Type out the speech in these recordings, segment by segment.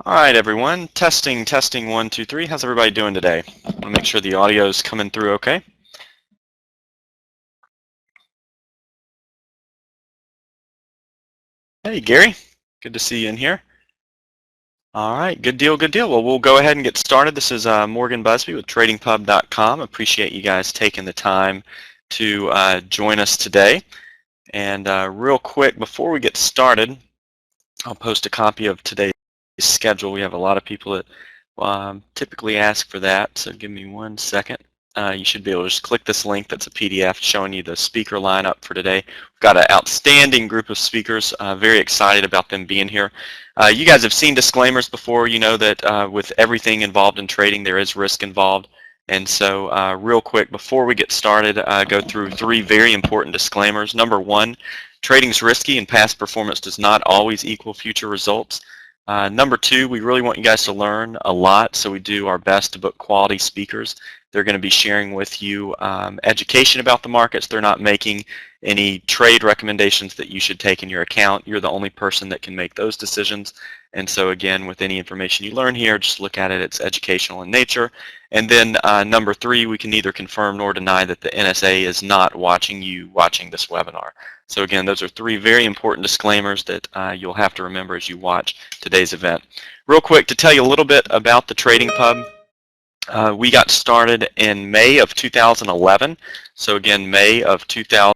All right, everyone. Testing, testing, 1, 2, 3. How's everybody doing today? I want to make sure the audio is coming through okay. Hey, Gary. Good to see you in here. All right, good deal, good deal. Well, we'll go ahead and get started. This is Morgan Busby with TradingPub.com. Appreciate you guys taking the time to join us today. And real quick, before we get started, I'll post a copy of today's schedule. We have a lot of people that typically ask for that, so give me 1 second. You should be able to just click this link that's a PDF showing you the speaker lineup for today. We've got an outstanding group of speakers, very excited about them being here. You guys have seen disclaimers before. You know that with everything involved in trading, there is risk involved. And so real quick, before we get started, go through 3 very important disclaimers. Number 1, trading's risky and past performance does not always equal future results. Number 2, we really want you guys to learn a lot, so we do our best to book quality speakers. They're going to be sharing with you education about the markets. They're not making any trade recommendations that you should take in your account. You're the only person that can make those decisions. And so again, with any information you learn here, just look at it. It's educational in nature. And then number 3, we can neither confirm nor deny that the NSA is not watching you watching this webinar. So again, those are 3 very important disclaimers that you'll have to remember as you watch today's event. Real quick, to tell you a little bit about the Trading Pub. We got started in May of 2011. So again, May of 2000.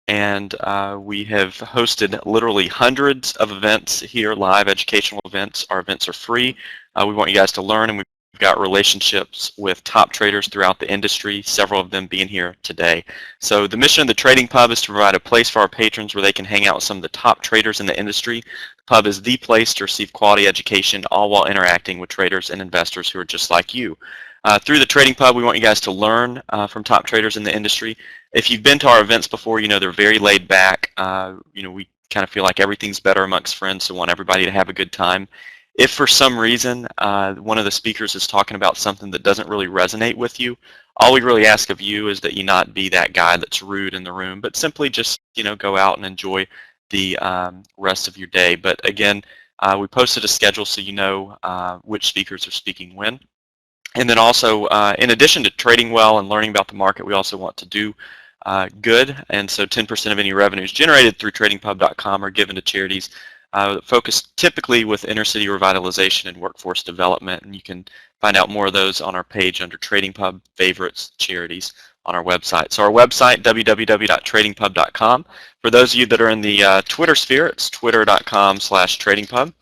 And we have hosted literally hundreds of events here, live educational events. Our events are free. We want you guys to learn, and we've got relationships with top traders throughout the industry, several of them being here today. So the mission of the Trading Pub is to provide a place for our patrons where they can hang out with some of the top traders in the industry. The pub is the place to receive quality education, all while interacting with traders and investors who are just like you. Through the Trading Pub, we want you guys to learn from top traders in the industry. If you've been to our events before, you know they're very laid back. You know, we kind of feel like everything's better amongst friends, so want everybody to have a good time. If for some reason one of the speakers is talking about something that doesn't really resonate with you, all we really ask of you is that you not be that guy that's rude in the room, but simply just go out and enjoy the rest of your day. But again, we posted a schedule so you know which speakers are speaking when. And then also, in addition to trading well and learning about the market, we also want to do good. And so 10% of any revenues generated through TradingPub.com are given to charities that focus typically with inner city revitalization and workforce development. And you can find out more of those on our page under Trading Pub Favorites Charities on our website. So our website, www.tradingpub.com. For those of you that are in the Twitter sphere, it's twitter.com/tradingpub.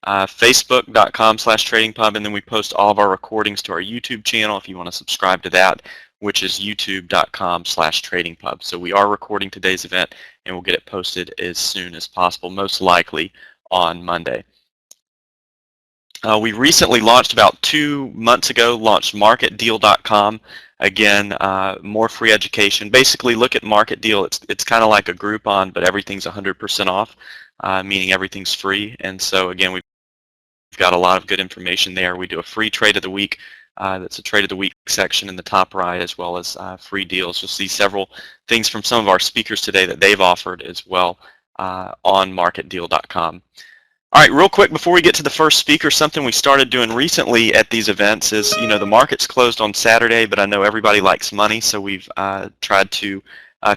Facebook.com/tradingpub, and then we post all of our recordings to our YouTube channel if you want to subscribe to that, which is youtube.com/tradingpub. So we are recording today's event, and we'll get it posted as soon as possible, most likely on Monday. We recently launched about 2 months ago, launched marketdeal.com. Again, more free education. Basically, look at Market Deal. It's kind of like a Groupon, but everything's 100% off, meaning everything's free. And so again, we've got a lot of good information there. We do a free trade of the week. That's a trade of the week section in the top right, as well as free deals. You'll see several things from some of our speakers today that they've offered as well on marketdeal.com. All right, real quick before we get to the first speaker, something we started doing recently at these events is, the market's closed on Saturday, but I know everybody likes money, so we've tried to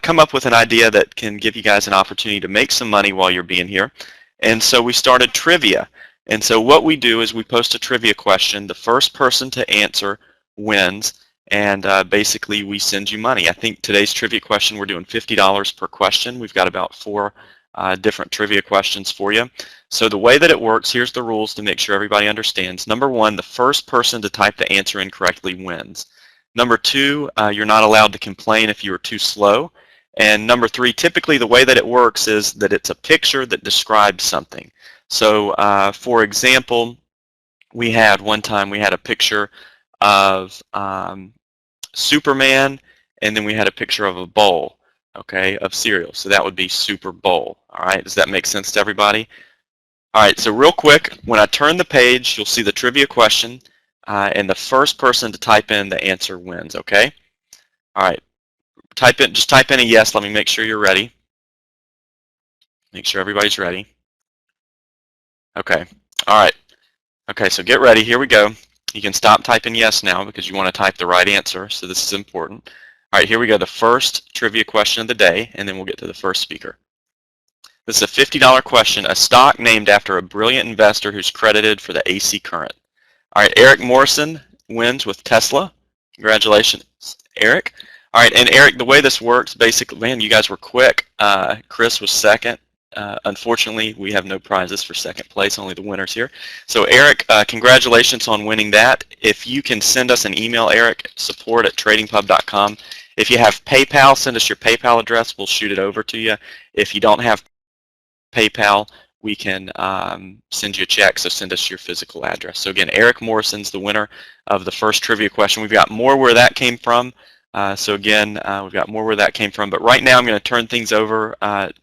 come up with an idea that can give you guys an opportunity to make some money while you're being here. And so we started trivia. And so what we do is we post a trivia question. The first person to answer wins, and basically we send you money. I think today's trivia question, we're doing $50 per question. We've got about 4 different trivia questions for you. So the way that it works, here's the rules to make sure everybody understands. Number 1, the first person to type the answer incorrectly wins. Number 2, you're not allowed to complain if you were too slow. And number 3, typically the way that it works is that it's a picture that describes something. So for example, one time we had a picture of Superman, and then we had a picture of a bowl, okay, of cereal. So that would be Super Bowl. All right, does that make sense to everybody? All right, so real quick, when I turn the page, you'll see the trivia question, and the first person to type in the answer wins, okay? All right, just type in a yes. Let me make sure you're ready. Make sure everybody's ready. Okay, all right. Okay, so get ready. Here we go. You can stop typing yes now because you want to type the right answer, so this is important. All right, here we go. The first trivia question of the day, and then we'll get to the first speaker. This is a $50 question. A stock named after a brilliant investor who's credited for the AC current. All right, Eric Morrison wins with Tesla. Congratulations, Eric. All right, and Eric, the way this works, basically, man, you guys were quick. Chris was second. Unfortunately, we have no prizes for second place, only the winners here. So Eric, congratulations on winning that. If you can send us an email, Eric, support@tradingpub.com. If you have PayPal, send us your PayPal address. We'll shoot it over to you. If you don't have PayPal, we can send you a check, so send us your physical address. So again, Eric Morrison's the winner of the first trivia question. We've got more where that came from. So again, we've got more where that came from. But right now I'm going to turn things over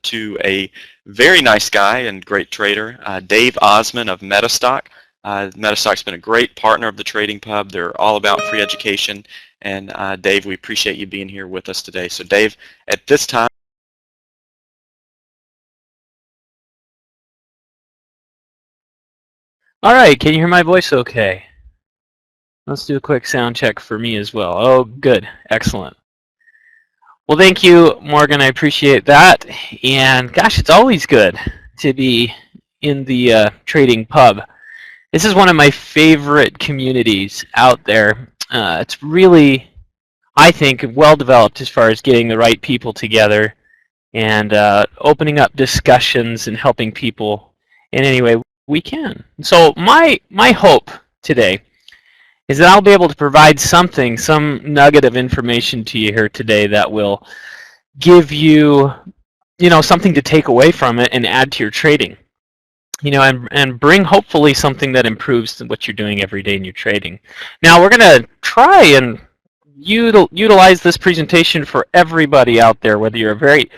to a very nice guy and great trader, Dave Osmond of MetaStock. MetaStock's been a great partner of the Trading Pub. They're all about free education. And Dave, we appreciate you being here with us today. So Dave, at this time, All right, can you hear my voice okay? Let's do a quick sound check for me as well. Oh, good. Excellent. Well, thank you, Morgan. I appreciate that. And gosh, it's always good to be in the Trading Pub. This is one of my favorite communities out there. It's really, I think, well developed as far as getting the right people together and opening up discussions and helping people in any way we can. So my hope today is that I'll be able to provide something, some nugget of information to you here today that will give you, something to take away from it and add to your trading. And bring hopefully something that improves what you're doing every day in your trading. Now we're going to try and utilize this presentation for everybody out there, whether you're a very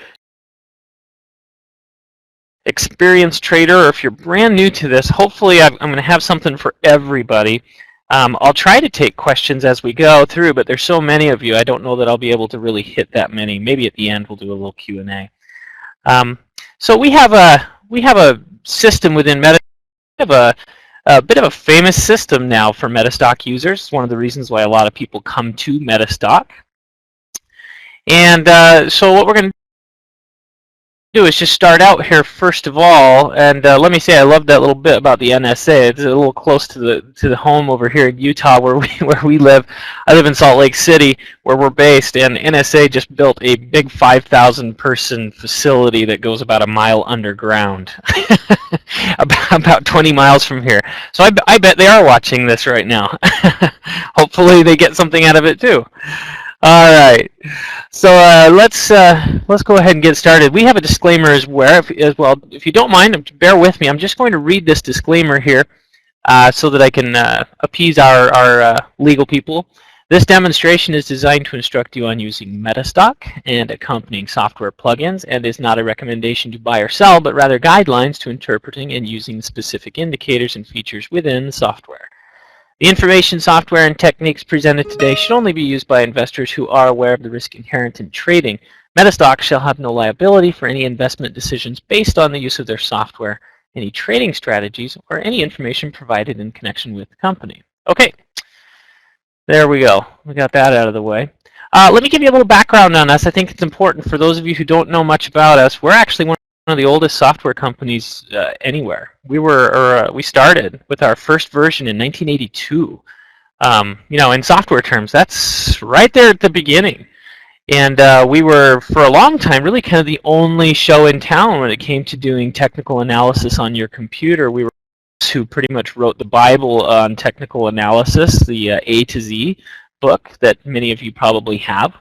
experienced trader or if you're brand new to this. Hopefully I'm going to have something for everybody. I'll try to take questions as we go through, but there's so many of you, I don't know that I'll be able to really hit that many. Maybe at the end we'll do a little Q&A. So we have a system within MetaStock. We have a bit of a famous system now for MetaStock users. It's one of the reasons why a lot of people come to MetaStock. And so what we're going to do is just start out here first of all, and let me say I love that little bit about the NSA. It's a little close to the home over here in Utah where we live. I live in Salt Lake City where we're based, and NSA just built a big 5,000 person facility that goes about a mile underground, about 20 miles from here. So I bet they are watching this right now. Hopefully they get something out of it too. All right, so let's go ahead and get started. We have a disclaimer as well. If you don't mind, bear with me. I'm just going to read this disclaimer here so that I can appease our legal people. This demonstration is designed to instruct you on using MetaStock and accompanying software plugins, and is not a recommendation to buy or sell, but rather guidelines to interpreting and using specific indicators and features within the software. The information, software, and techniques presented today should only be used by investors who are aware of the risk inherent in trading. MetaStock shall have no liability for any investment decisions based on the use of their software, any trading strategies, or any information provided in connection with the company. Okay, there we go. We got that out of the way. Let me give you a little background on us. I think it's important for those of you who don't know much about us. We're actually one of the oldest software companies anywhere. We started with our first version in 1982. In software terms, that's right there at the beginning. And we were, for a long time, really kind of the only show in town when it came to doing technical analysis on your computer. We were who pretty much wrote the Bible on technical analysis, the A to Z book that many of you probably have.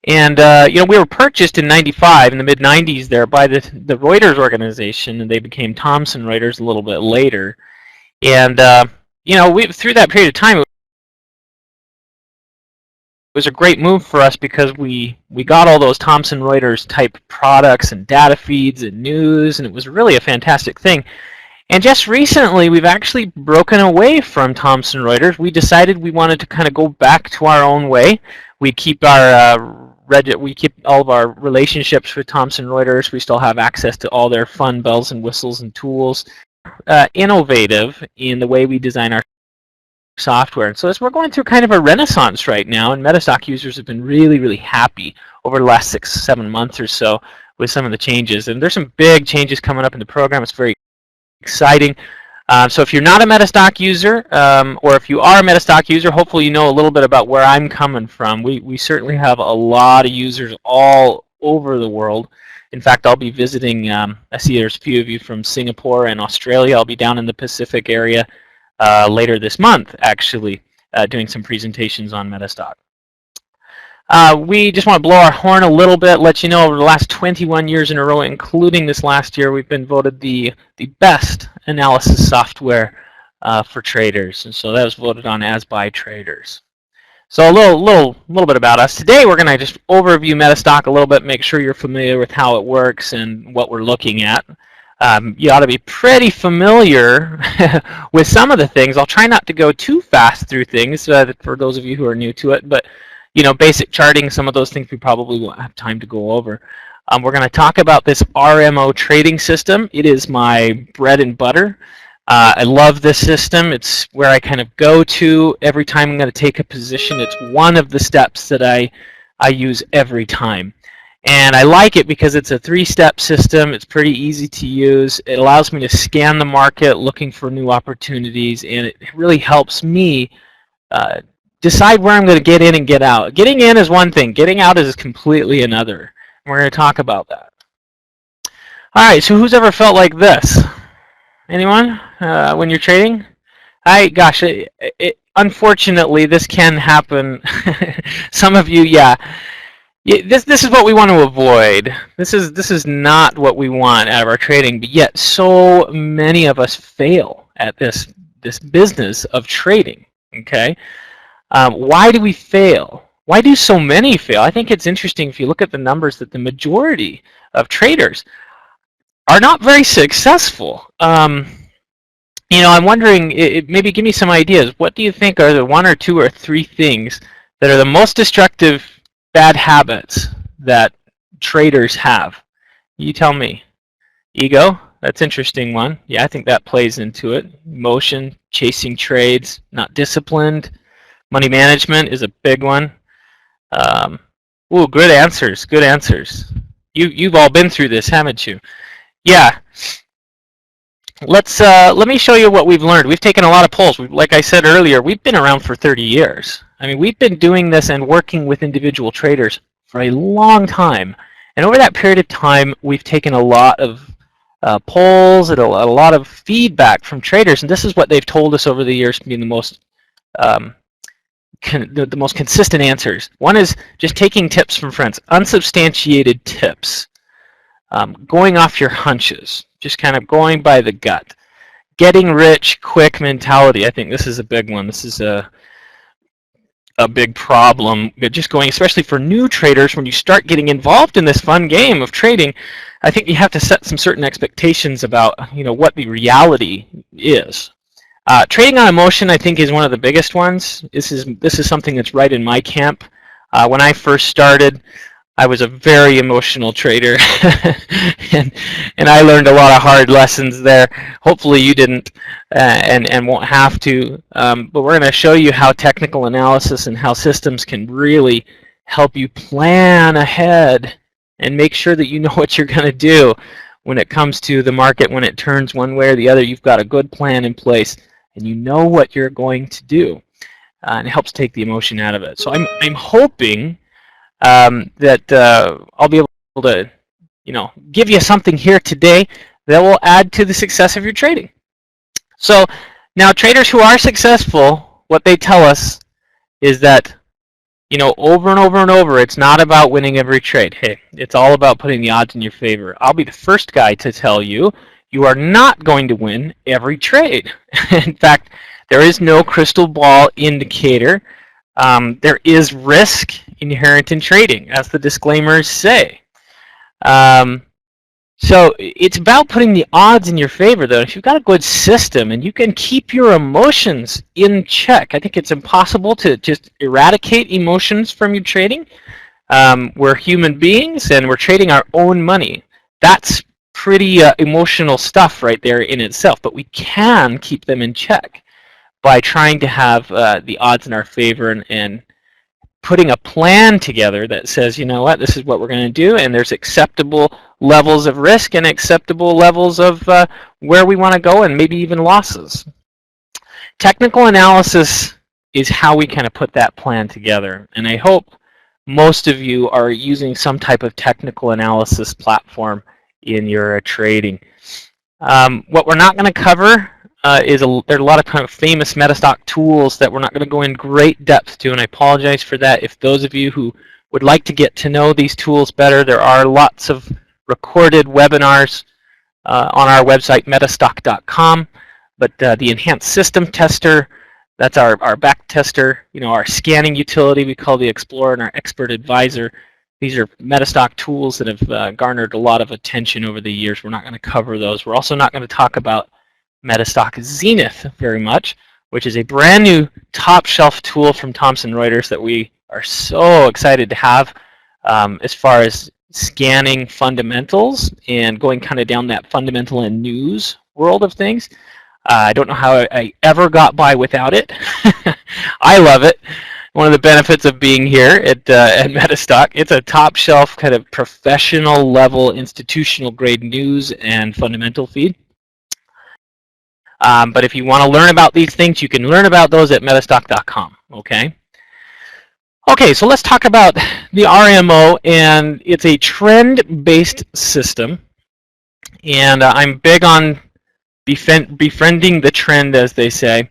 And we were purchased in '95, in the mid-'90s there, by the Reuters organization, and they became Thomson Reuters a little bit later. And through that period of time, it was a great move for us because we got all those Thomson Reuters type products and data feeds and news, and it was really a fantastic thing. And just recently, we've actually broken away from Thomson Reuters. We decided we wanted to kind of go back to our own way. We keep all of our relationships with Thomson Reuters. We still have access to all their fun bells and whistles and tools. innovative in the way we design our software. And so as we're going through kind of a renaissance right now, and MetaStock users have been really, really happy over the last 6-7 months or so with some of the changes. And there's some big changes coming up in the program. It's very exciting. So if you're not a MetaStock user, or if you are a MetaStock user, hopefully you know a little bit about where I'm coming from. We certainly have a lot of users all over the world. In fact, I'll be visiting, I see there's a few of you from Singapore and Australia. I'll be down in the Pacific area later this month, actually, doing some presentations on MetaStock. We just want to blow our horn a little bit, let you know over the last 21 years in a row, including this last year, we've been voted the best analysis software for traders. And so that was voted on as by traders. So a little bit about us. Today we're going to just overview MetaStock a little bit, make sure you're familiar with how it works and what we're looking at. You ought to be pretty familiar with some of the things. I'll try not to go too fast through things for those of you who are new to it, but you know, basic charting, some of those things we probably won't have time to go over. We're going to talk about this RMO trading system. It is my bread and butter. I love this system. It's where I kind of go to every time I'm going to take a position. It's one of the steps that I use every time. And I like it because it's a 3-step system. It's pretty easy to use. It allows me to scan the market looking for new opportunities, and it really helps me decide where I'm going to get in and get out. Getting in is one thing. Getting out is completely another. We're going to talk about that. All right, so who's ever felt like this? Anyone when you're trading? Gosh, unfortunately, this can happen. Some of you, yeah. This is what we want to avoid. This is not what we want out of our trading, but yet so many of us fail at this business of trading. Okay, why do we fail? Why do so many fail? I think it's interesting if you look at the numbers that the majority of traders are not very successful. You know, I'm wondering, maybe give me some ideas. What do you think are the 1 or 2 or 3 things that are the most destructive bad habits that traders have? You tell me. Ego, that's an interesting one. Yeah, I think that plays into it. Emotion, chasing trades, not disciplined. Money management is a big one. Ooh, good answers, good answers. You've all been through this, haven't you? Yeah. Let me show you what we've learned. We've taken a lot of polls. Like I said earlier, we've been around for 30 years. I mean, we've been doing this and working with individual traders for a long time. And over that period of time, we've taken a lot of polls and a lot of feedback from traders. And this is what they've told us over the years to be the most consistent answers. One is just taking tips from friends, unsubstantiated tips, going off your hunches, just kind of going by the gut. Getting rich quick mentality. I think this is a big one. This is a big problem. Just going, especially for new traders, when you start getting involved in this fun game of trading, I think you have to set some certain expectations about, you know, what the reality is. Trading on emotion, I think, is one of the biggest ones. This is something that's right in my camp. When I first started, I was a very emotional trader, and I learned a lot of hard lessons there. Hopefully you didn't and won't have to, but we're going to show you how technical analysis and how systems can really help you plan ahead and make sure that you know what you're going to do when it comes to the market. When it turns one way or the other, you've got a good plan in place and you know what you're going to do, and it helps take the emotion out of it. So I'm hoping that I'll be able to, you know, give you something here today that will add to the success of your trading. So now traders who are successful, what they tell us is that, you know, over and over and over, it's not about winning every trade. Hey, it's all about putting the odds in your favor. I'll be the first guy to tell you, you are not going to win every trade. In fact, there is no crystal ball indicator. There is risk inherent in trading, as the disclaimers say. So it's about putting the odds in your favor, though. If you've got a good system and you can keep your emotions in check, I think it's impossible to just eradicate emotions from your trading. We're human beings and we're trading our own money. That's pretty emotional stuff right there in itself, but we can keep them in check by trying to have the odds in our favor and putting a plan together that says, you know what, this is what we're going to do, and there's acceptable levels of risk and acceptable levels of where we want to go, and maybe even losses. Technical analysis is how we kind of put that plan together, and I hope most of you are using some type of technical analysis platform in your trading. What we're not going to cover there are a lot of kind of famous MetaStock tools that we're not going to go in great depth to, and I apologize for that. If those of you who would like to get to know these tools better, there are lots of recorded webinars on our website, MetaStock.com. But the Enhanced System Tester, that's our back tester, our scanning utility we call the Explorer, and our Expert Advisor. These are MetaStock tools that have garnered a lot of attention over the years. We're not going to cover those. We're also not going to talk about MetaStock Zenith very much, which is a brand new top-shelf tool from Thomson Reuters that we are so excited to have as far as scanning fundamentals and going kind of down that fundamental and news world of things. I don't know how I ever got by without it. I love it. One of the benefits of being here at MetaStock, it's a top-shelf kind of professional level, institutional grade news and fundamental feed. But if you want to learn about these things, you can learn about those at metastock.com. Okay. Okay, so let's talk about the RMO, and it's a trend-based system, and I'm big on befriending the trend, as they say.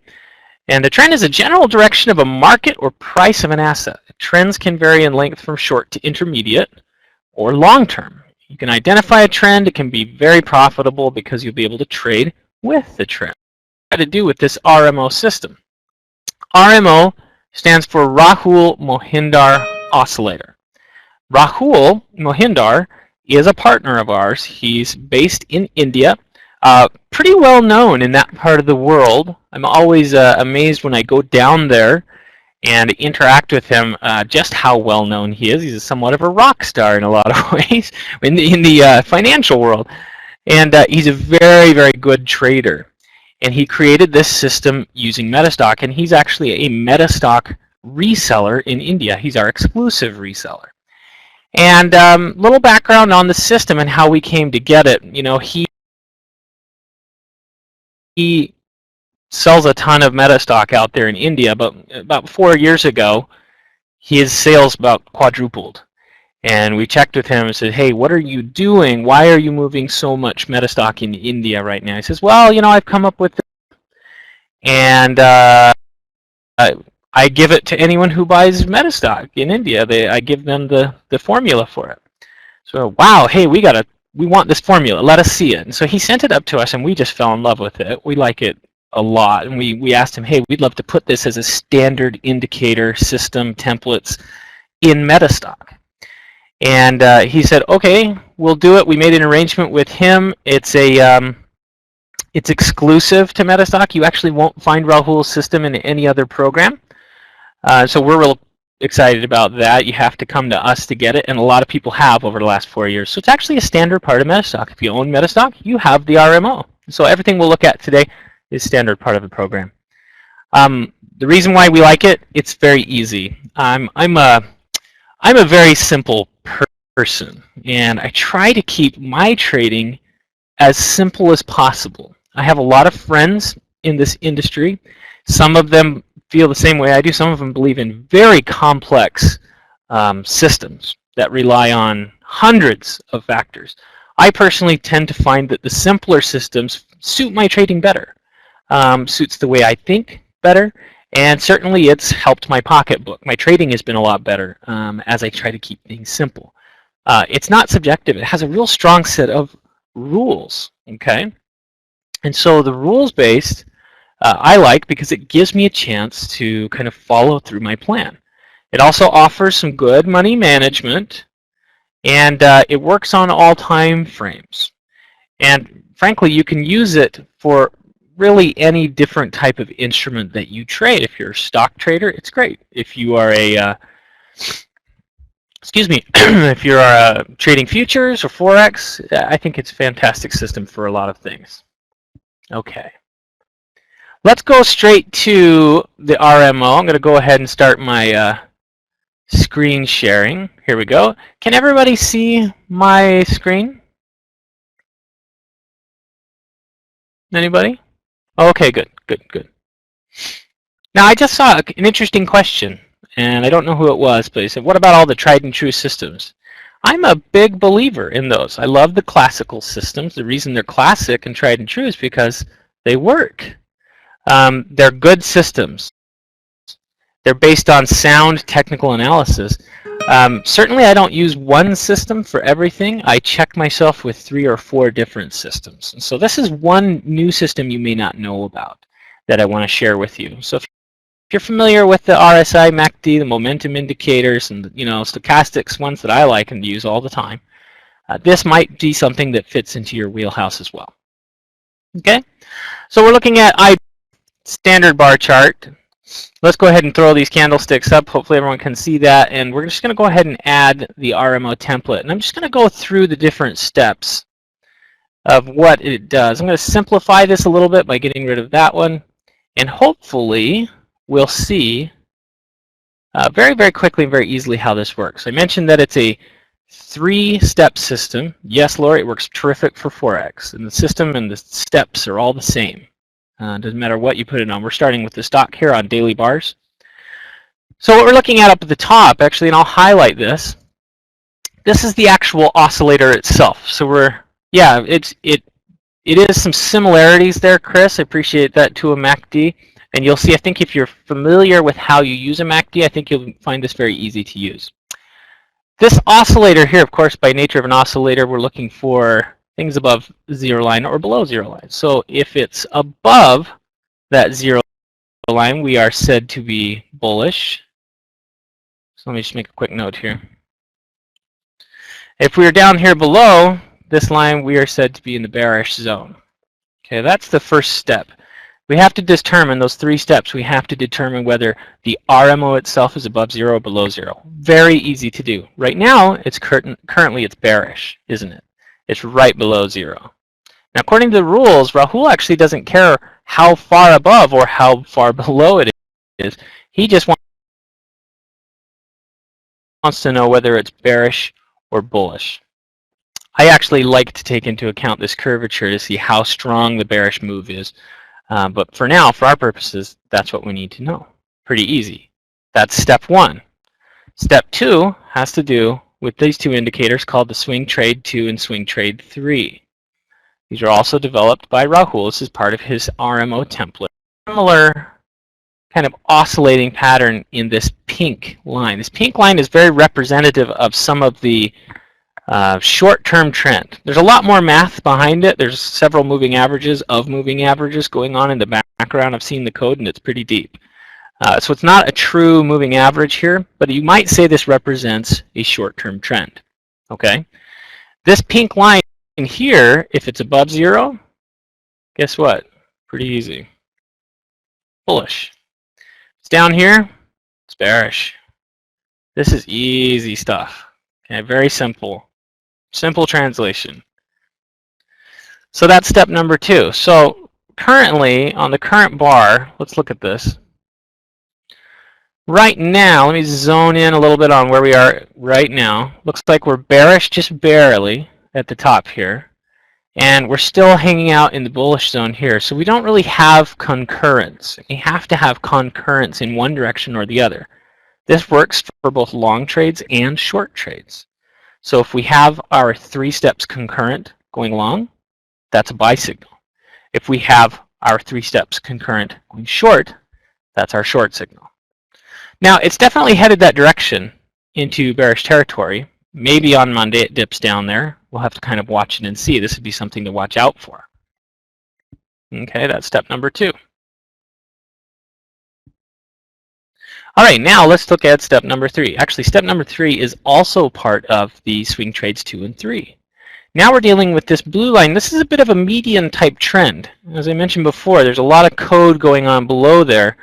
And the trend is a general direction of a market or price of an asset. Trends can vary in length from short to intermediate or long-term. You can identify a trend. It can be very profitable because you'll be able to trade with the trend. What to do with this RMO system? RMO stands for Rahul Mohindar Oscillator. Rahul Mohindar is a partner of ours. He's based in India. Pretty well known in that part of the world. I'm always amazed when I go down there and interact with him just how well known he is. He's somewhat of a rock star in a lot of ways in the financial world. And he's a very, very good trader. And he created this system using MetaStock, and he's actually a MetaStock reseller in India. He's our exclusive reseller. And little background on the system and how we came to get it. He sells a ton of MetaStock out there in India, but about 4 years ago, his sales about quadrupled. And we checked with him and said, hey, what are you doing? Why are you moving so much MetaStock in India right now? He says, well, I've come up with this, and I give it to anyone who buys MetaStock in India. I give them the formula for it. So, wow, hey, we want this formula. Let us see it. And so he sent it up to us, and we just fell in love with it. We like it a lot. And we asked him, hey, we'd love to put this as a standard indicator system templates in MetaStock. And he said, okay, we'll do it. We made an arrangement with him. It's exclusive to MetaStock. You actually won't find Rahul's system in any other program. So we're real excited about that. You have to come to us to get it, and a lot of people have over the last 4 years. So it's actually a standard part of MetaStock. If you own MetaStock, you have the RMO. So everything we'll look at today is standard part of the program. The reason why we like it, it's very easy. I'm a very simple person, and I try to keep my trading as simple as possible. I have a lot of friends in this industry. Some of them feel the same way I do. Some of them believe in very complex systems that rely on hundreds of factors. I personally tend to find that the simpler systems suit my trading better, suits the way I think better, and certainly it's helped my pocketbook. My trading has been a lot better as I try to keep things simple. It's not subjective. It has a real strong set of rules, okay? And so the rules-based I like because it gives me a chance to kind of follow through my plan. It also offers some good money management, and it works on all time frames. And frankly, you can use it for really any different type of instrument that you trade. If you're a stock trader, it's great. If you are a excuse me, if you're trading futures or Forex, I think it's a fantastic system for a lot of things. Okay. Let's go straight to the RMO. I'm going to go ahead and start my screen sharing. Here we go. Can everybody see my screen? Anybody? Okay, good, good, good. Now, I just saw an interesting question, and I don't know who it was, but he said, what about all the tried and true systems? I'm a big believer in those. I love the classical systems. The reason they're classic and tried and true is because they work. They're good systems. They're based on sound technical analysis. Certainly, I don't use one system for everything. I check myself with 3 or 4 different systems. And so this is one new system you may not know about that I want to share with you. So if you're familiar with the RSI, MACD, the momentum indicators, and stochastics, ones that I like and use all the time, this might be something that fits into your wheelhouse as well. Okay, so we're looking at standard bar chart. Let's go ahead and throw these candlesticks up. Hopefully everyone can see that. And we're just going to go ahead and add the RMO template. And I'm just going to go through the different steps of what it does. I'm going to simplify this a little bit by getting rid of that one. And hopefully we'll see very, very quickly and very easily how this works. I mentioned that it's a 3-step system. Yes, Laura, it works terrific for Forex. And the system and the steps are all the same. Doesn't matter what you put it on. We're starting with the stock here on daily bars. So what we're looking at up at the top, actually, and I'll highlight this. This is the actual oscillator itself. So it is some similarities there, Chris. I appreciate that to a MACD. And you'll see, I think if you're familiar with how you use a MACD, I think you'll find this very easy to use. This oscillator here, of course, by nature of an oscillator, we're looking for things above 0 line or below 0 line. So if it's above that 0 line, we are said to be bullish. So let me just make a quick note here. If we are down here below this line, we are said to be in the bearish zone. Okay, that's the first step. We have to determine those 3 steps. We have to determine whether the RMO itself is above 0 or below 0. Very easy to do. Right now, it's currently it's bearish, isn't it? It's right below 0. Now, according to the rules, Rahul actually doesn't care how far above or how far below it is. He just wants to know whether it's bearish or bullish. I actually like to take into account this curvature to see how strong the bearish move is. But for now, for our purposes, that's what we need to know. Pretty easy. That's step 1. Step 2 has to do with these 2 indicators called the Swing Trade 2 and Swing Trade 3. These are also developed by Rahul. This is part of his RMO template. Similar kind of oscillating pattern in this pink line. This pink line is very representative of some of the short-term trend. There's a lot more math behind it. There's several moving averages of moving averages going on in the background. I've seen the code and it's pretty deep. So it's not a true moving average here, but you might say this represents a short-term trend. Okay? This pink line here, if it's above 0, guess what? Pretty easy. Bullish. It's down here, it's bearish. This is easy stuff. Okay, very simple. Simple translation. So that's step number 2. So currently, on the current bar, let's look at this. Right now, let me zone in a little bit on where we are right now. Looks like we're bearish just barely at the top here. And we're still hanging out in the bullish zone here. So we don't really have concurrence. We have to have concurrence in one direction or the other. This works for both long trades and short trades. So if we have our 3 steps concurrent going long, that's a buy signal. If we have our 3 steps concurrent going short, that's our short signal. Now, it's definitely headed that direction into bearish territory. Maybe on Monday it dips down there. We'll have to kind of watch it and see. This would be something to watch out for. Okay, that's step number 2. All right, now let's look at step number 3. Actually, step number 3 is also part of the swing trades 2 and 3. Now we're dealing with this blue line. This is a bit of a median type trend. As I mentioned before, there's a lot of code going on below there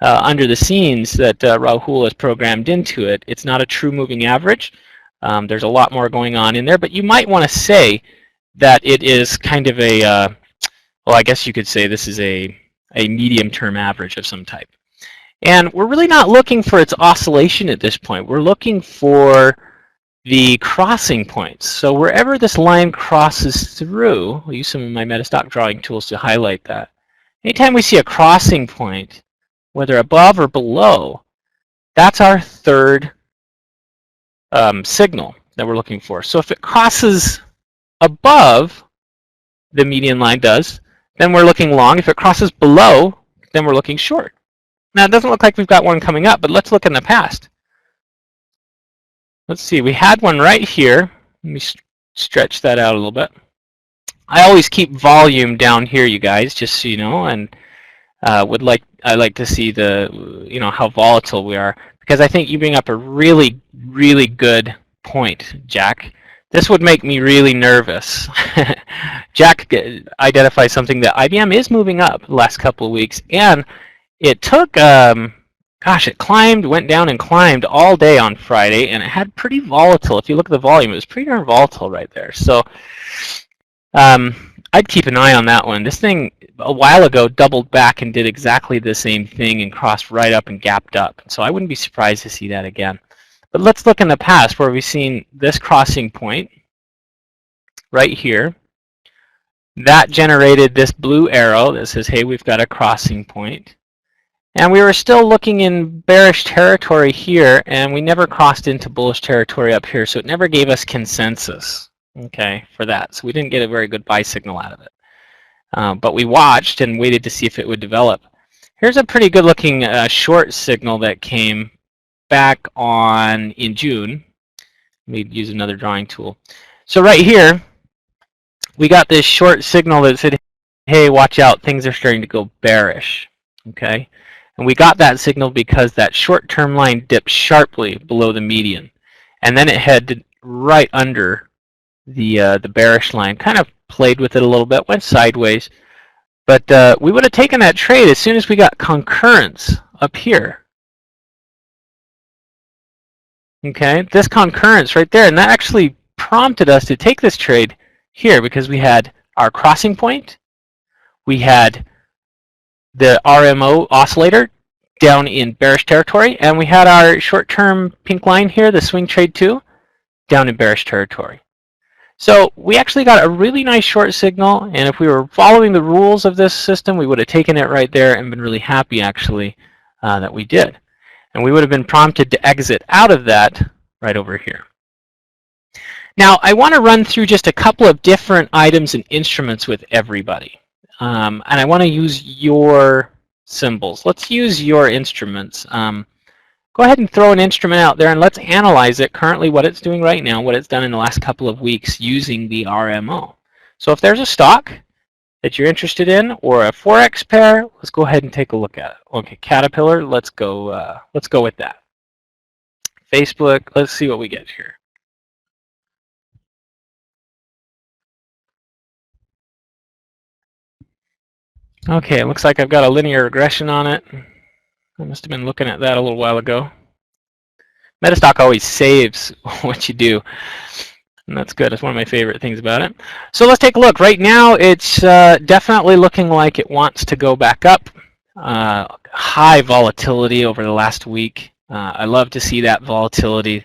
under the scenes that Rahul has programmed into it. It's not a true moving average. There's a lot more going on in there, but you might want to say that it is kind of a, well, I guess you could say this is a medium-term average of some type. And we're really not looking for its oscillation at this point. We're looking for the crossing points. So wherever this line crosses through, I'll use some of my MetaStock drawing tools to highlight that. Anytime we see a crossing point, whether above or below, that's our third signal that we're looking for. So if it crosses above, the median line does, then we're looking long. If it crosses below, then we're looking short. Now, it doesn't look like we've got one coming up, but let's look in the past. Let's see, we had one right here. Let me stretch that out a little bit. I always keep volume down here, you guys, just so you know, and I like to see the, how volatile we are, because I think you bring up a really, really good point, Jack. This would make me really nervous. Jack identifies something that IBM is moving up the last couple of weeks, and it took, gosh, it climbed, went down and climbed all day on Friday, and it had pretty volatile. If you look at the volume, it was pretty darn volatile right there. So I'd keep an eye on that one. This thing, a while ago, doubled back and did exactly the same thing and crossed right up and gapped up. So I wouldn't be surprised to see that again. But let's look in the past where we've seen this crossing point right here. That generated this blue arrow that says, hey, we've got a crossing point. And we were still looking in bearish territory here, and we never crossed into bullish territory up here, so it never gave us consensus, okay, for that. So we didn't get a very good buy signal out of it. But we watched and waited to see if it would develop. Here's a pretty good looking short signal that came back in June. Let me use another drawing tool. So right here, we got this short signal that said, hey, watch out, things are starting to go bearish, okay? And we got that signal because that short-term line dipped sharply below the median. And then it headed right under the bearish line, kind of played with it a little bit, went sideways. But we would have taken that trade as soon as we got concurrence up here. Okay, this concurrence right there, and that actually prompted us to take this trade here because we had our crossing point, we had the RMO oscillator down in bearish territory, and we had our short-term pink line here, the swing trade 2, down in bearish territory. So we actually got a really nice short signal, and if we were following the rules of this system, we would have taken it right there and been really happy actually that we did. And we would have been prompted to exit out of that right over here. Now, I want to run through just a couple of different items and instruments with everybody. And I want to use your symbols. Let's use your instruments. Go ahead and throw an instrument out there and let's analyze it currently, what it's doing right now, what it's done in the last couple of weeks using the RMO. So if there's a stock that you're interested in or a Forex pair, let's go ahead and take a look at it. Okay, Caterpillar, let's go with that. Facebook, let's see what we get here. Okay, it looks like I've got a linear regression on it. I must have been looking at that a little while ago. MetaStock always saves what you do, and that's good. That's one of my favorite things about it. So let's take a look. Right now, it's definitely looking like it wants to go back up. High volatility over the last week. I love to see that volatility.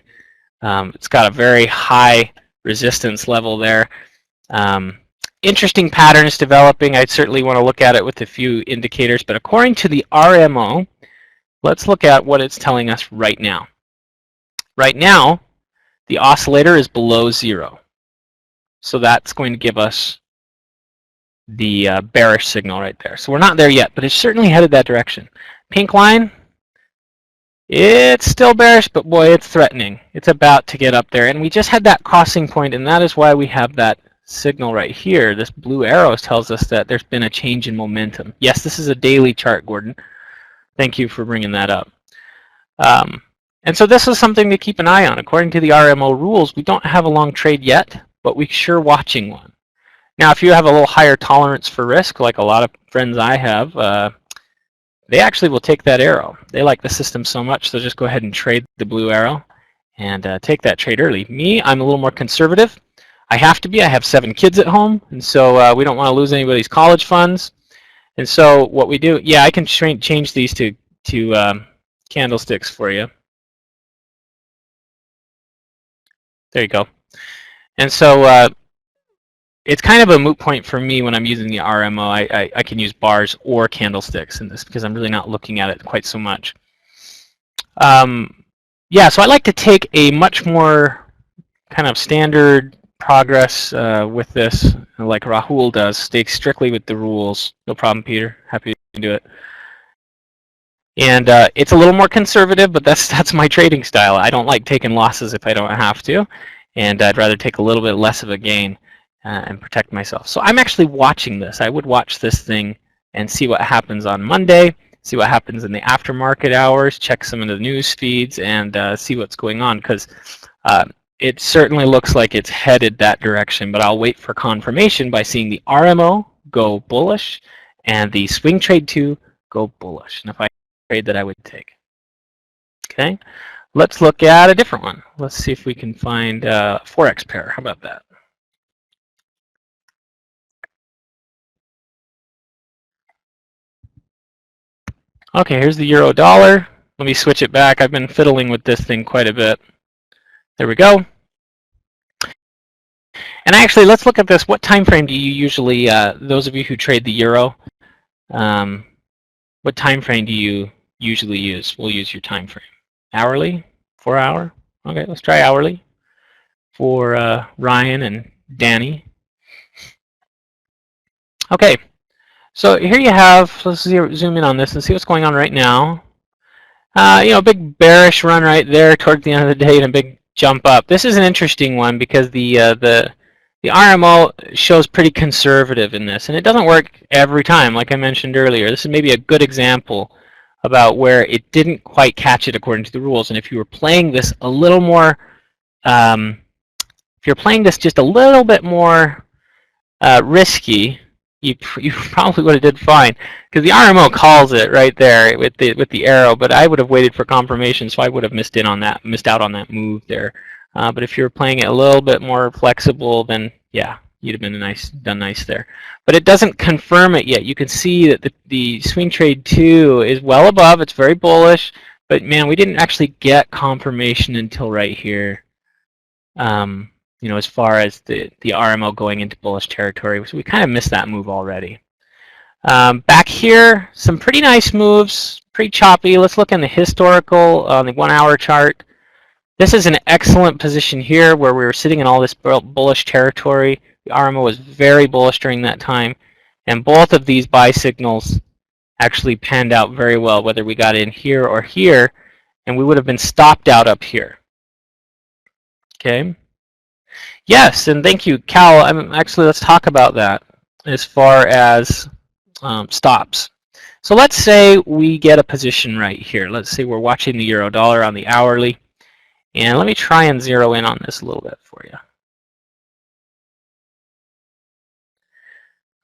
It's got a very high resistance level there. Interesting patterns developing. I'd certainly want to look at it with a few indicators, but according to the RMO, let's look at what it's telling us right now. Right now, the oscillator is below 0. So that's going to give us the bearish signal right there. So we're not there yet, but it's certainly headed that direction. Pink line, it's still bearish, but boy, it's threatening. It's about to get up there. And we just had that crossing point, and that is why we have that signal right here. This blue arrow tells us that there's been a change in momentum. Yes, this is a daily chart, Gordon. Thank you for bringing that up. And so this is something to keep an eye on. According to the RMO rules, we don't have a long trade yet, but we're sure watching one. Now, if you have a little higher tolerance for risk, like a lot of friends I have, they actually will take that arrow. They like the system so much, they'll just go ahead and trade the blue arrow and take that trade early. Me, I'm a little more conservative. I have to be. I have 7 kids at home, and so we don't want to lose anybody's college funds. And so what we do, yeah, I can change these to candlesticks for you. There you go. And so it's kind of a moot point for me when I'm using the RMO. I can use bars or candlesticks in this because I'm really not looking at it quite so much. Yeah, so I like to take a much more kind of standard progress with this, like Rahul does. Stay strictly with the rules. No problem, Peter. Happy to do it. And it's a little more conservative, but that's my trading style. I don't like taking losses if I don't have to, and I'd rather take a little bit less of a gain and protect myself. So I'm actually watching this. I would watch this thing and see what happens on Monday, see what happens in the aftermarket hours, check some of the news feeds, and see what's going on, because it certainly looks like it's headed that direction, but I'll wait for confirmation by seeing the RMO go bullish and the swing trade 2 go bullish. And if I trade that I would take. Okay, let's look at a different one. Let's see if we can find a Forex pair. How about that? Okay, here's the euro dollar. Let me switch it back. I've been fiddling with this thing quite a bit. There we go. And actually, let's look at this. What time frame do you usually, those of you who trade the euro, what time frame do you usually use? We'll use your time frame. Hourly? 4 hour? Okay, let's try hourly for Ryan and Danny. Okay, so here you have, let's zoom in on this and see what's going on right now. You know, big bearish run right there toward the end of the day and a big jump up. This is an interesting one because the RMO shows pretty conservative in this, and it doesn't work every time, like I mentioned earlier. This is maybe a good example about where it didn't quite catch it according to the rules. And if you were playing this a little more, if you're playing this just a little bit more risky, you probably would have did fine, because the RMO calls it right there with the arrow. But I would have waited for confirmation, so I would have missed out on that move there. But if you're playing it a little bit more flexible, then yeah, you'd have been done nice there. But it doesn't confirm it yet. You can see that the swing trade 2 is well above. It's very bullish, but man, we didn't actually get confirmation until right here. You know, as far as the RMO going into bullish territory, so we kind of missed that move already. Back here, some pretty nice moves, pretty choppy. Let's look in the historical on the 1 hour chart. This is an excellent position here where we were sitting in all this bullish territory. The RMO was very bullish during that time, and both of these buy signals actually panned out very well, whether we got in here or here, and we would have been stopped out up here. Okay. Yes, and thank you, Cal. Actually, let's talk about that as far as stops. So let's say we get a position right here. Let's say we're watching the euro dollar on the hourly. And let me try and zero in on this a little bit for you.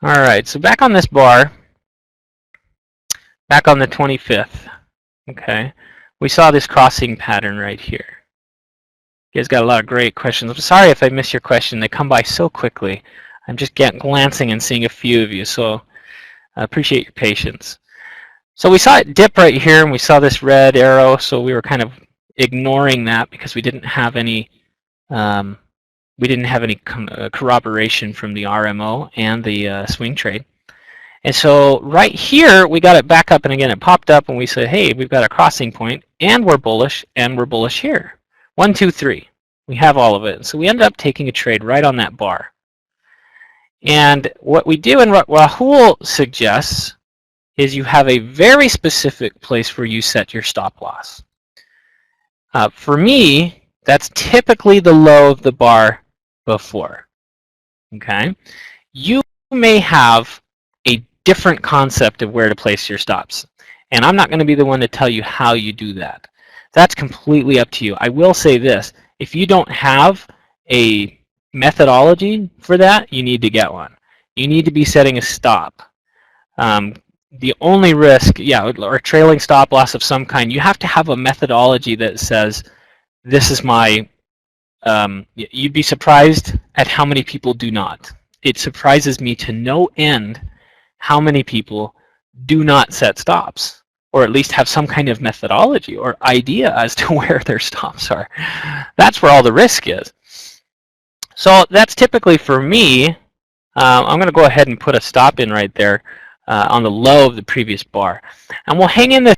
All right, so back on this bar, back on the 25th, okay, we saw this crossing pattern right here. You guys got a lot of great questions. I'm sorry if I miss your question. They come by so quickly. I'm just glancing and seeing a few of you, so I appreciate your patience. So we saw it dip right here, and we saw this red arrow, so we were kind of ignoring that because we didn't have any corroboration from the RMO and the swing trade. And so right here we got it back up, and again it popped up, and we said, hey, we've got a crossing point, and we're bullish here. 1, 2, 3. We have all of it. So we ended up taking a trade right on that bar. And what we do, and what Rahul suggests, is you have a very specific place where you set your stop loss. For me, that's typically the low of the bar before. Okay, you may have a different concept of where to place your stops, and I'm not going to be the one to tell you how you do that. That's completely up to you. I will say this: if you don't have a methodology for that, you need to get one. You need to be setting a stop. the only risk, yeah, or trailing stop loss of some kind, you have to have a methodology that says, this is my, you'd be surprised at how many people do not. It surprises me to no end how many people do not set stops, or at least have some kind of methodology or idea as to where their stops are. That's where all the risk is. So that's typically for me. I'm going to go ahead and put a stop in right there on the low of the previous bar. And we'll hang in this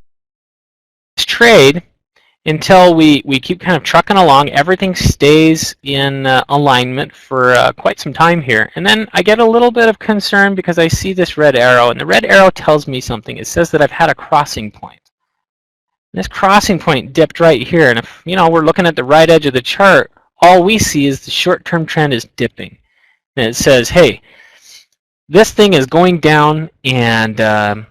trade until we keep kind of trucking along. Everything stays in alignment for quite some time here. And then I get a little bit of concern because I see this red arrow. And the red arrow tells me something. It says that I've had a crossing point. And this crossing point dipped right here. And if we're looking at the right edge of the chart, all we see is the short-term trend is dipping. And it says, hey, this thing is going down, and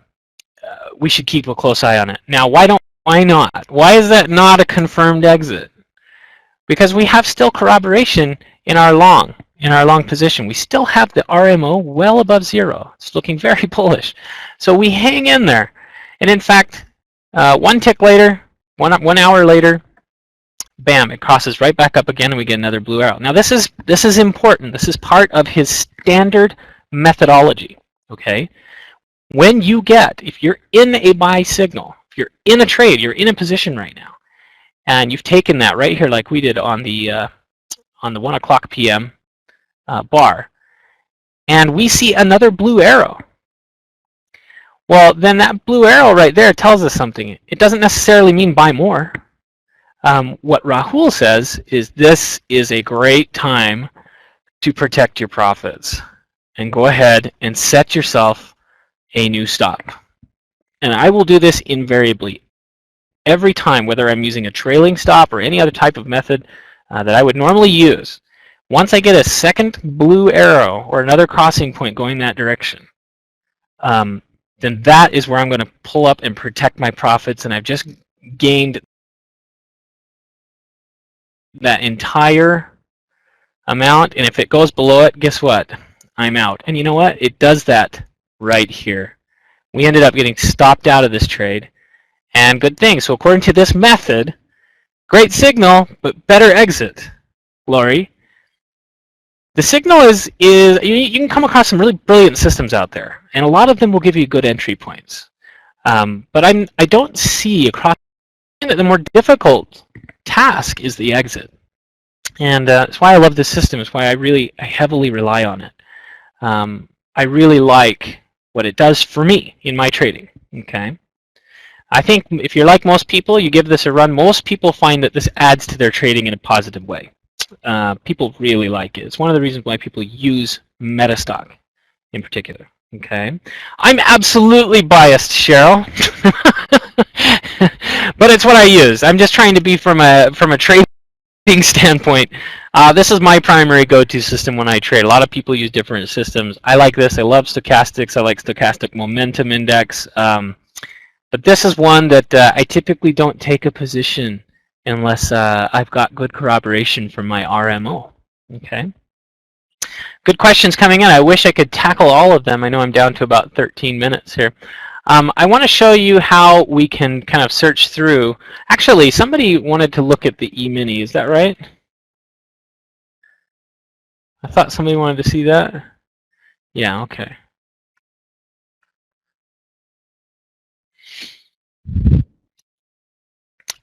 we should keep a close eye on it. Now, why not? Why is that not a confirmed exit? Because we have still corroboration in our long position. We still have the RMO well above zero. It's looking very bullish. So we hang in there. And in fact, one tick later, one hour later, bam, it crosses right back up again, and we get another blue arrow. Now this is important. This is part of his standard methodology. Okay, if you're in a buy signal, if you're in a trade, you're in a position right now, and you've taken that right here, like we did on the 1 o'clock p.m. Bar, and we see another blue arrow. Well, then that blue arrow right there tells us something. It doesn't necessarily mean buy more. What Rahul says is this is a great time to protect your profits and go ahead and set yourself a new stop. And I will do this invariably every time, whether I'm using a trailing stop or any other type of method that I would normally use. Once I get a second blue arrow or another crossing point going that direction, then that is where I'm going to pull up and protect my profits, and I've just gained that entire amount, and if it goes below it, guess what? I'm out. And you know what? It does that right here. We ended up getting stopped out of this trade, and good thing. So according to this method, great signal, but better exit, Lori. The signal is you can come across some really brilliant systems out there, and a lot of them will give you good entry points. But I don't see across the more difficult task is the exit, and that's why I love this system. It's why I heavily rely on it. I really like what it does for me in my trading. Okay, I think if you're like most people, you give this a run. Most people find that this adds to their trading in a positive way. People really like it. It's one of the reasons why people use MetaStock in particular. Okay, I'm absolutely biased, Cheryl, but it's what I use. I'm just trying to be from a trading standpoint. This is my primary go-to system when I trade. A lot of people use different systems. I like this. I love stochastics. I like stochastic momentum index. But this is one that I typically don't take a position unless I've got good corroboration from my RMO. Okay. Good questions coming in. I wish I could tackle all of them. I know I'm down to about 13 minutes here. I want to show you how we can kind of search through. Actually, somebody wanted to look at the E-mini. Is that right? I thought somebody wanted to see that. Yeah, okay.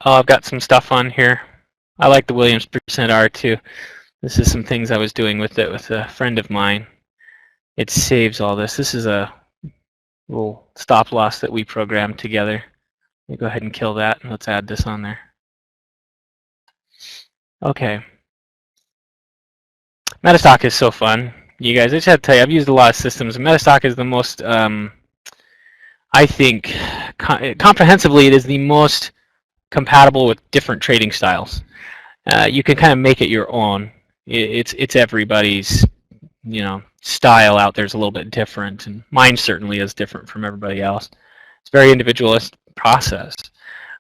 Oh, I've got some stuff on here. I like the Williams %R too. This is some things I was doing with it with a friend of mine. It saves all this. This is a little stop loss that we programmed together. Let me go ahead and kill that, and let's add this on there. Okay. MetaStock is so fun. You guys, I just have to tell you, I've used a lot of systems. MetaStock is the most, I think, comprehensively, it is the most compatible with different trading styles. You can kind of make it your own. It's everybody's, style out there is a little bit different, and mine certainly is different from everybody else. It's a very individualist process.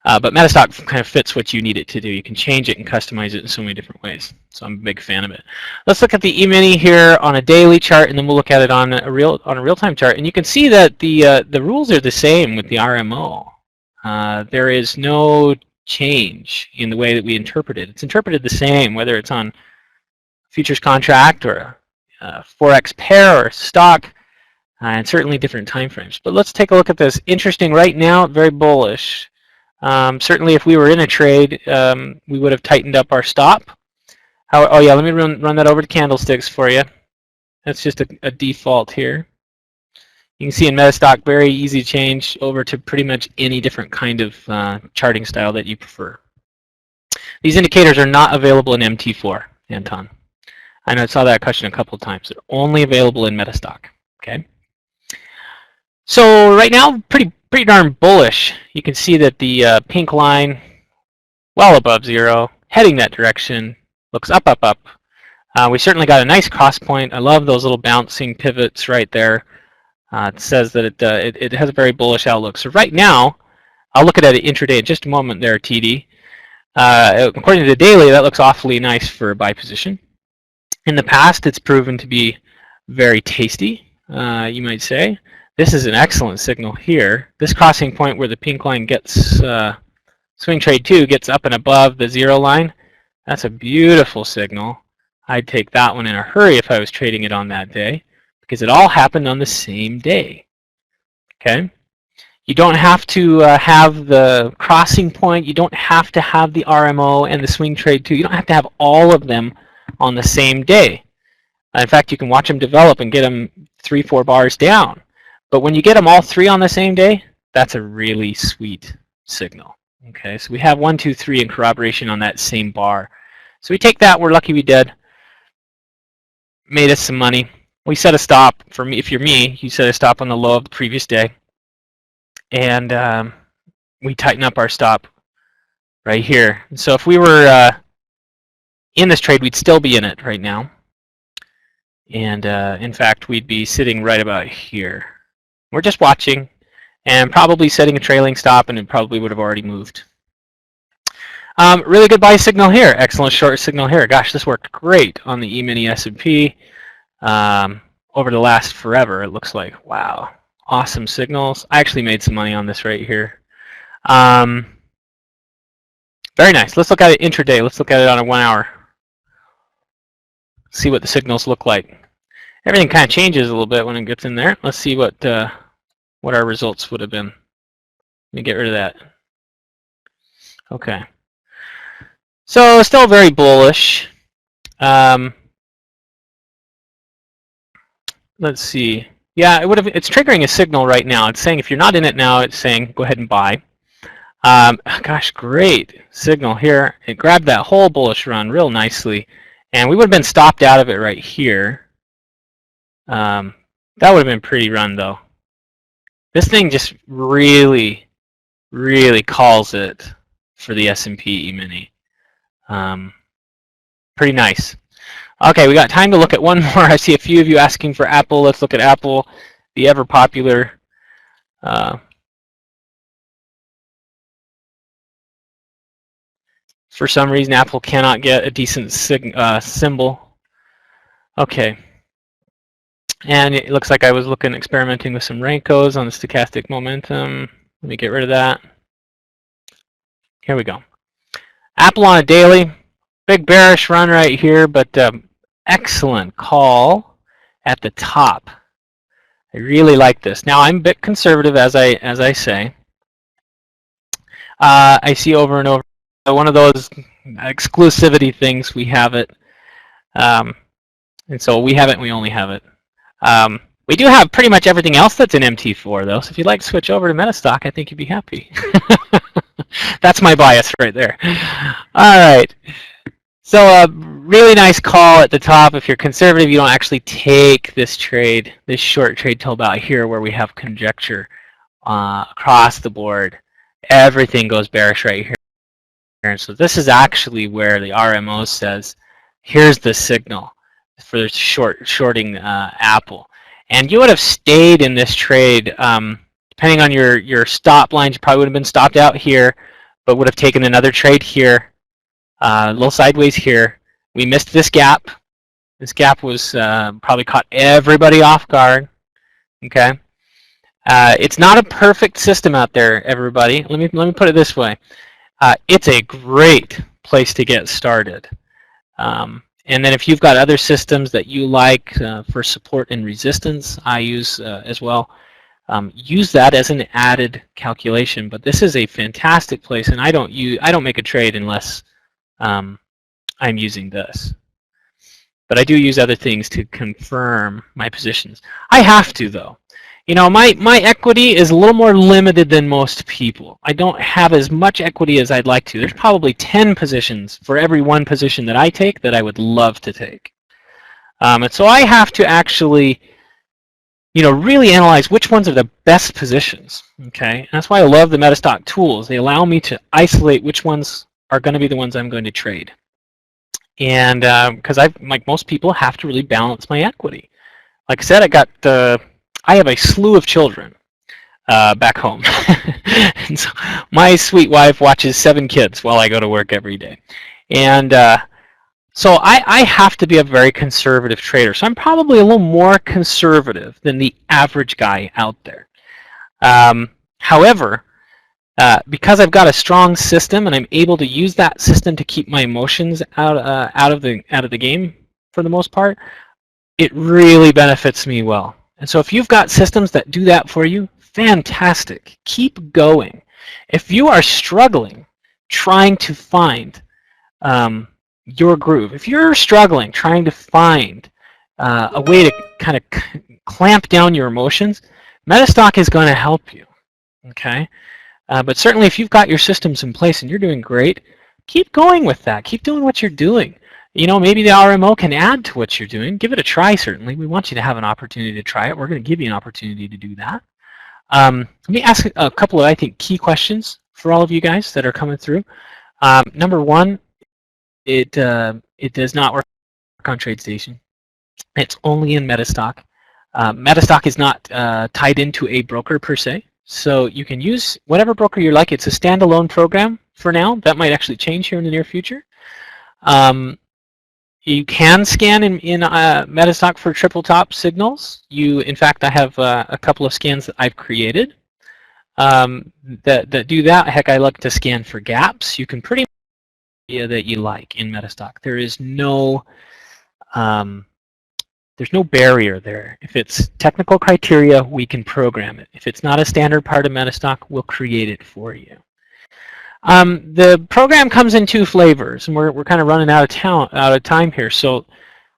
But MetaStock kind of fits what you need it to do. You can change it and customize it in so many different ways. So I'm a big fan of it. Let's look at the E-mini here on a daily chart, and then we'll look at it on a real-time chart. And you can see that the rules are the same with the RMO. There is no change in the way that we interpret it. It's interpreted the same, whether it's on futures contract or Forex pair or stock, and certainly different time frames. But let's take a look at this. Interesting right now, very bullish. Certainly if we were in a trade, we would have tightened up our stop. Oh yeah, let me run that over to candlesticks for you. That's just a default here. You can see in MetaStock, very easy to change over to pretty much any different kind of charting style that you prefer. These indicators are not available in MT4, Anton. I know I saw that question a couple of times. They're only available in MetaStock. Okay. So right now, pretty darn bullish. You can see that the pink line, well above zero, heading that direction, looks up, up, up. We certainly got a nice cross point. I love those little bouncing pivots right there. It says that it has a very bullish outlook. So right now, I'll look at it intraday in just a moment there, TD. According to the daily, that looks awfully nice for a buy position. In the past, it's proven to be very tasty, you might say. This is an excellent signal here. This crossing point where the pink line gets, swing trade 2 gets up and above the zero line, that's a beautiful signal. I'd take that one in a hurry if I was trading it on that day, because it all happened on the same day. Okay? You don't have to have the crossing point. You don't have to have the RMO and the swing trade 2. You don't have to have all of them on the same day. In fact, you can watch them develop and get them 3-4 bars down. But when you get them all 3 on the same day, that's a really sweet signal. Okay, so we have 1, 2, 3 in corroboration on that same bar. So we take that. We're lucky we did. Made us some money. We set a stop. For me, if you're me, you set a stop on the low of the previous day, and we tighten up our stop right here. So if we were in this trade, we'd still be in it right now, and in fact, we'd be sitting right about here. We're just watching and probably setting a trailing stop, and it probably would have already moved. Really good buy signal here. Excellent short signal here. Gosh, this worked great on the E-mini S&P over the last forever, it looks like. Wow. Awesome signals. I actually made some money on this right here. Very nice. Let's look at it intraday. Let's look at it on a 1 hour. See what the signals look like. Everything kind of changes a little bit when it gets in there. Let's see what our results would have been. Let me get rid of that. Okay. So still very bullish. Let's see. Yeah, it would have. It's triggering a signal right now. It's saying if you're not in it now, it's saying go ahead and buy. Gosh, great signal here. It grabbed that whole bullish run real nicely, and we would have been stopped out of it right here. That would have been pretty run though. This thing just really, really calls it for the S&P E-mini. Pretty nice. Okay, we got time to look at one more. I see a few of you asking for Apple. Let's look at Apple, the ever popular. For some reason, Apple cannot get a decent symbol. Okay. And it looks like I was experimenting with some Rankos on the stochastic momentum. Let me get rid of that. Here we go. Apple on a daily. Big bearish run right here, but excellent call at the top. I really like this. Now I'm a bit conservative, as I say. I see over and over one of those exclusivity things. We have it, and so we have it. And we only have it. We do have pretty much everything else that's in MT4 though. So if you'd like to switch over to MetaStock, I think you'd be happy. That's my bias right there. All right. So a really nice call at the top. If you're conservative, you don't actually take this trade, this short trade, till about here where we have conjecture across the board. Everything goes bearish right here. And so this is actually where the RMO says, here's the signal for shorting Apple. And you would have stayed in this trade, depending on your stop lines, you probably would have been stopped out here. but would have taken another trade here, a little sideways here. We missed this gap. This gap was probably caught everybody off guard. Okay, it's not a perfect system out there, everybody. Let me put it this way. It's a great place to get started. And then if you've got other systems that you like for support and resistance, I use as well. Use that as an added calculation. But this is a fantastic place, and I don't make a trade unless I'm using this. But I do use other things to confirm my positions. I have to, though. You know, my equity is a little more limited than most people. I don't have as much equity as I'd like to. There's probably 10 positions for every one position that I take that I would love to take. And so I have to actually, you know, really analyze which ones are the best positions. Okay, and that's why I love the MetaStock tools. They allow me to isolate which ones are going to be the ones I'm going to trade. And because like most people, have to really balance my equity. Like I said, I have a slew of children back home. And so my sweet wife watches 7 kids while I go to work every day. And so I have to be a very conservative trader. So I'm probably a little more conservative than the average guy out there. However, because I've got a strong system and I'm able to use that system to keep my emotions out of the game for the most part, it really benefits me well. And so if you've got systems that do that for you, fantastic. Keep going. If you are struggling trying to find your groove, if you're struggling trying to find a way to kind of clamp down your emotions, MetaStock is going to help you. Okay? But certainly if you've got your systems in place and you're doing great, keep going with that. Keep doing what you're doing. You know, maybe the RMO can add to what you're doing. Give it a try, certainly. We want you to have an opportunity to try it. We're going to give you an opportunity to do that. Let me ask a couple of, I think, key questions for all of you guys that are coming through. Number one, it does not work on TradeStation. It's only in MetaStock. MetaStock is not tied into a broker per se, so you can use whatever broker you like. It's a standalone program for now. That might actually change here in the near future. You can scan in MetaStock for triple top signals. In fact, I have a couple of scans that I've created that do that. Heck, I like to scan for gaps. You can pretty much that you like in MetaStock. There is no there's no barrier there. If it's technical criteria, we can program it. If it's not a standard part of MetaStock, we'll create it for you. The program comes in 2 flavors, and we're kind of running out of time here. So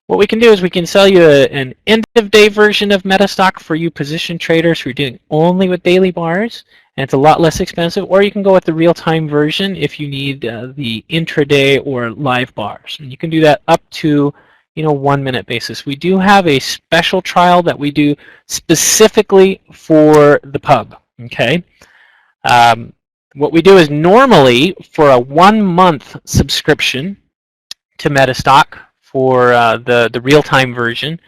what we can do is we can sell you an end-of-day version of MetaStock for you position traders who are dealing only with daily bars, and it's a lot less expensive. Or you can go with the real-time version if you need the intraday or live bars, and you can do that up to 1-minute basis. We do have a special trial that we do specifically for the pub. Okay. What we do is normally for a 1-month subscription to MetaStock for the real-time version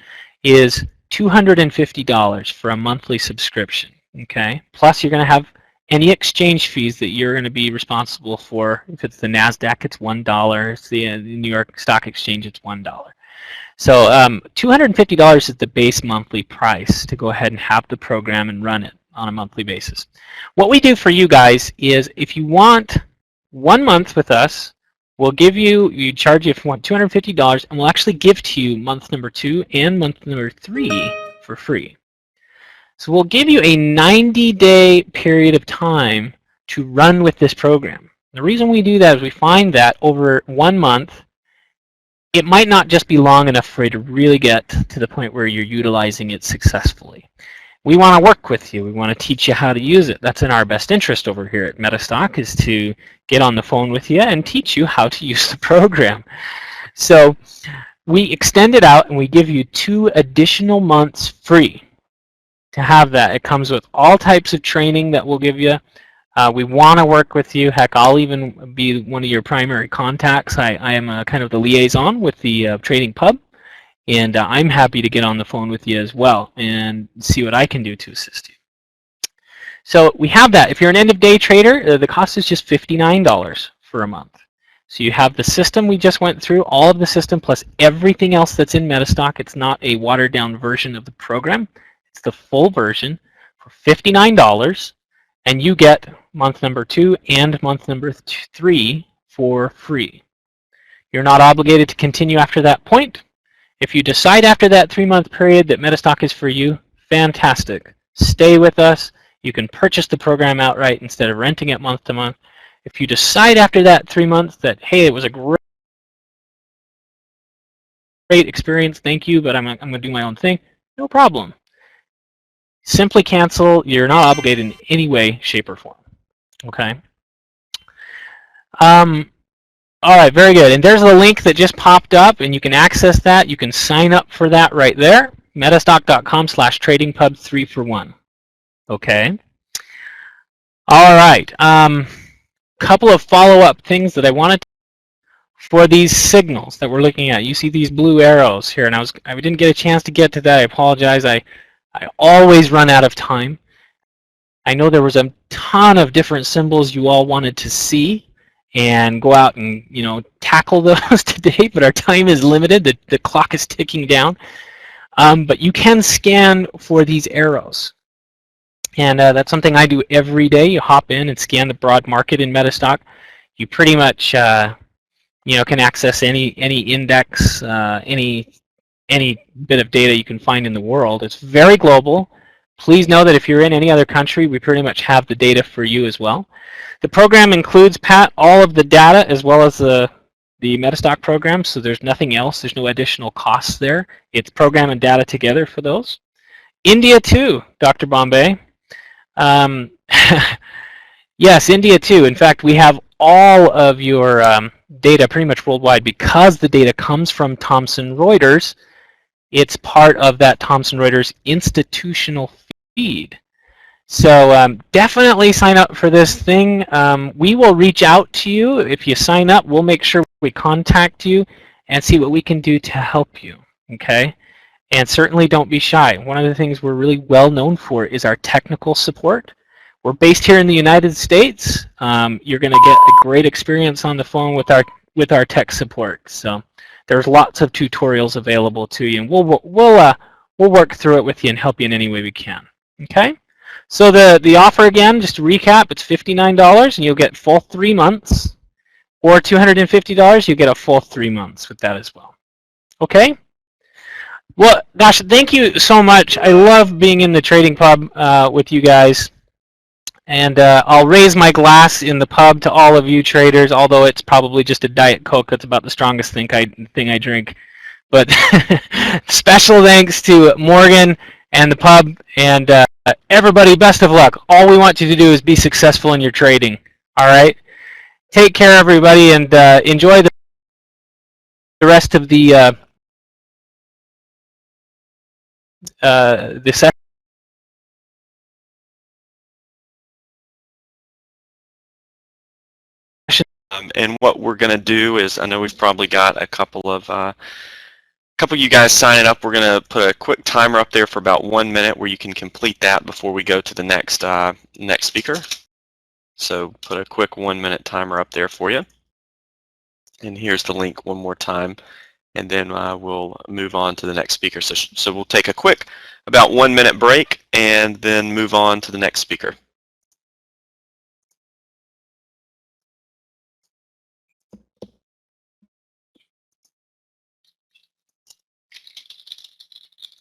is $250 for a monthly subscription. Okay, plus you're going to have any exchange fees that you're going to be responsible for. If it's the NASDAQ, it's $1. It's the New York Stock Exchange, it's $1. So $250 is the base monthly price to go ahead and have the program and run it on a monthly basis. What we do for you guys is if you want 1 month with us, we'll give you charge you if you want $250, and we'll actually give to you month number 2 and month number 3 for free. So we'll give you a 90-day period of time to run with this program. The reason we do that is we find that over 1 month, it might not just be long enough for you to really get to the point where you're utilizing it successfully. We want to work with you. We want to teach you how to use it. That's in our best interest over here at MetaStock, is to get on the phone with you and teach you how to use the program. So we extend it out and we give you 2 additional months free to have that. It comes with all types of training that we'll give you. We want to work with you. Heck, I'll even be one of your primary contacts. I am kind of the liaison with the trading pub. And I'm happy to get on the phone with you as well and see what I can do to assist you. So we have that. If you're an end-of-day trader, the cost is just $59 for a month. So you have the system we just went through, all of the system plus everything else that's in MetaStock. It's not a watered-down version of the program. It's the full version for $59, and you get month number 2 and month number 3 for free. You're not obligated to continue after that point. If you decide after that 3-month period that MetaStock is for you, fantastic. Stay with us. You can purchase the program outright instead of renting it month to month. If you decide after that 3 months that, hey, it was a great experience, thank you, but I'm going to do my own thing, no problem. Simply cancel. You're not obligated in any way, shape, or form. Okay? All right, very good. And there's the link that just popped up, and you can access that. You can sign up for that right there. metastock.com/tradingpub 3-for-1. Okay. All right. Couple of follow-up things that I wanted to, for these signals that we're looking at. You see these blue arrows here, and I didn't get a chance to get to that. I apologize. I always run out of time. I know there was a ton of different symbols you all wanted to see and go out and tackle those today, but our time is limited. The clock is ticking down. But you can scan for these arrows. And that's something I do every day. You hop in and scan the broad market in MetaStock. You pretty much can access any index, any bit of data you can find in the world. It's very global. Please know that if you're in any other country, we pretty much have the data for you as well. The program includes, Pat, all of the data as well as the MetaStock program, so there's nothing else. There's no additional costs there. It's program and data together for those. India too, Dr. Bombay. Yes, India too. In fact, we have all of your data pretty much worldwide because the data comes from Thomson Reuters. It's part of that Thomson Reuters institutional feed. So definitely sign up for this thing. We will reach out to you. If you sign up, we'll make sure we contact you and see what we can do to help you. Okay? And certainly don't be shy. One of the things we're really well known for is our technical support. We're based here in the United States. You're going to get a great experience on the phone with our tech support. So there's lots of tutorials available to you, and we'll work through it with you and help you in any way we can. Okay? So the offer again, just to recap, it's $59 and you'll get full 3 months, or $250, you get a full 3 months with that as well. Okay? Well, gosh, thank you so much. I love being in the trading pub with you guys. And I'll raise my glass in the pub to all of you traders, although it's probably just a Diet Coke. That's about the strongest thing I drink. But special thanks to Morgan and the pub, and everybody, best of luck. All we want you to do is be successful in your trading. All right? Take care, everybody, and enjoy the rest of the session. And what we're going to do is, I know we've probably got a couple of you guys signing up. We're going to put a quick timer up there for about 1 minute where you can complete that before we go to the next speaker. So put a quick 1 minute timer up there for you. And here's the link one more time, and then we'll move on to the next speaker. So we'll take a quick about 1 minute break and then move on to the next speaker.